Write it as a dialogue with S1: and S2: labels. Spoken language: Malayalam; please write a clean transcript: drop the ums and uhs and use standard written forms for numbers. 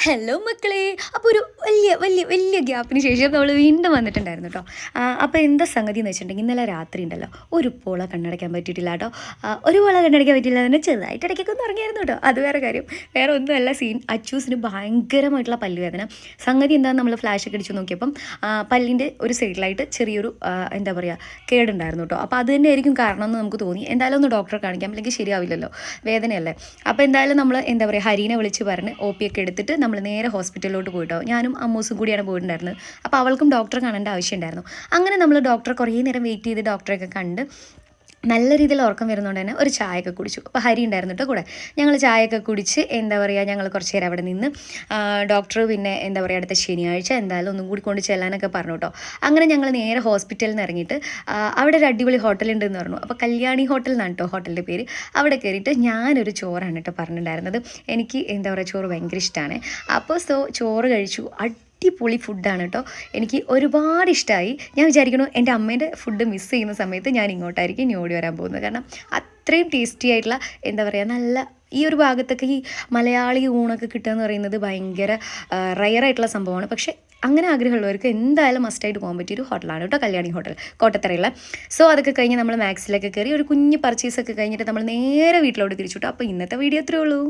S1: ഹലോ മക്കളെ. അപ്പോൾ ഒരു വലിയ വലിയ വലിയ ഗ്യാപ്പിന് ശേഷം നമ്മൾ വീണ്ടും വന്നിട്ടുണ്ടായിരുന്നു കേട്ടോ. അപ്പോൾ എന്താ സംഗതി എന്ന് വെച്ചിട്ടുണ്ടെങ്കിൽ ഇന്നലെ രാത്രി ഉണ്ടല്ലോ ഒരു പോള കണ്ണടയ്ക്കാൻ പറ്റിയിട്ടില്ല കേട്ടോ. ഒരു പോള കണ്ണടയ്ക്കാൻ പറ്റിയില്ല തന്നെ ചെറുതായിട്ട് ഇടയ്ക്കൊക്കെ ഒന്ന് ഇറങ്ങിയായിരുന്നു കേട്ടോ. അത് വേറെ കാര്യം, വേറെ ഒന്നുമല്ല സീൻ. അച്ചൂസിന് ഭയങ്കരമായിട്ടുള്ള പല്ലുവേദന. സംഗതി എന്താണെന്ന് നമ്മൾ ഫ്ലാഷൊക്കെ അടിച്ച് നോക്കിയപ്പം പല്ലിൻ്റെ ഒരു സൈഡിലായിട്ട് ചെറിയൊരു എന്താ പറയുക കേടുണ്ടായിരുന്നു കേട്ടോ. അപ്പോൾ അത് തന്നെ ആയിരിക്കും കാരണം എന്ന് നമുക്ക് തോന്നി. എന്തായാലും ഒന്ന് ഡോക്ടറെ കാണിക്കാം, അല്ലെങ്കിൽ ശരിയാവില്ലല്ലോ, വേദനയല്ലേ. അപ്പോൾ എന്തായാലും നമ്മൾ എന്താ പറയുക ഹരീനെ വിളിച്ച് പറഞ്ഞ് ഒ പി ഒക്കെ എടുത്തിട്ട് നമ്മൾ നേരെ ഹോസ്പിറ്റലിലോട്ട് പോയിട്ടോ. ഞാനും അമ്മൂസും കൂടിയാണ് പോയിട്ടുണ്ടായിരുന്നത്. അപ്പോൾ അവൾക്കും ഡോക്ടറെ കാണേണ്ട ആവശ്യമുണ്ടായിരുന്നു. അങ്ങനെ നമ്മൾ ഡോക്ടറെ കുറേ നേരം വെയിറ്റ് ചെയ്ത് ഡോക്ടറെയൊക്കെ കണ്ട് നല്ല രീതിയിൽ ഉറക്കം വരുന്നതുകൊണ്ട് തന്നെ ഒരു ചായയൊക്കെ കുടിച്ചു. അപ്പോൾ ഹരി ഉണ്ടായിരുന്നു കേട്ടോ കൂടെ. ഞങ്ങൾ ചായയൊക്കെ കുടിച്ച് എന്താ പറയുക ഞങ്ങൾ കുറച്ച് നേരം അവിടെ നിന്ന് ഡോക്ടർ പിന്നെ എന്താ പറയുക അടുത്ത ശനിയാഴ്ച എന്തായാലും ഒന്നും കൂടി കൊണ്ട് ചെല്ലാനൊക്കെ പറഞ്ഞു കേട്ടോ. അങ്ങനെ ഞങ്ങൾ നേരെ ഹോസ്പിറ്റലിൽ നിന്ന് ഇറങ്ങിയിട്ട് അവിടെ ഒരു അടിപൊളി ഹോട്ടലുണ്ടെന്ന് പറഞ്ഞു. അപ്പോൾ കല്യാണി ഹോട്ടൽ എന്നാണ് കേട്ടോ ഹോട്ടലിൻ്റെ പേര്. അവിടെ കയറിയിട്ട് ഞാനൊരു ചോറാണ് കേട്ടോ പറഞ്ഞിട്ടുണ്ടായിരുന്നത്. എനിക്ക് എന്താ പറയുക ചോറ് ഭയങ്കര ഇഷ്ടമാണ്. അപ്പോൾ ചോറ് കഴിച്ചു. അടിപൊളി ഫുഡാണ് കേട്ടോ. എനിക്ക് ഒരുപാട് ഇഷ്ടമായി. ഞാൻ വിചാരിക്കുന്നു എൻ്റെ അമ്മേൻ്റെ ഫുഡ് മിസ് ചെയ്യുന്ന സമയത്ത് ഞാൻ ഇങ്ങോട്ടായിരിക്കും ഇനി ഓടി വരാൻ പോകുന്നത്. കാരണം അത്രയും ടേസ്റ്റി ആയിട്ടുള്ള എന്താ പറയുക നല്ല ഈ ഒരു ഭാഗത്തൊക്കെ ഈ മലയാളി ഊണൊക്കെ കിട്ടുക എന്ന് പറയുന്നത് ഭയങ്കര റയറായിട്ടുള്ള സംഭവമാണ്. പക്ഷേ അങ്ങനെ ആഗ്രഹമുള്ളവർക്ക് എന്തായാലും മസ്റ്റായിട്ട് പോകാൻ പറ്റിയൊരു ഹോട്ടലാണ് കേട്ടോ കല്യാണി ഹോട്ടൽ, കോട്ടത്തറയുള്ള. സോ അതൊക്കെ കഴിഞ്ഞ് നമ്മൾ മാക്സിലൊക്കെ കയറി ഒരു കുഞ്ഞ് പർച്ചേസൊക്കെ കഴിഞ്ഞിട്ട് നമ്മൾ നേരെ വീട്ടിലോട്ട് തിരിച്ചു കേട്ടോ. അപ്പോൾ ഇന്നത്തെ വീഡിയോ അത്രേ ഉള്ളൂ.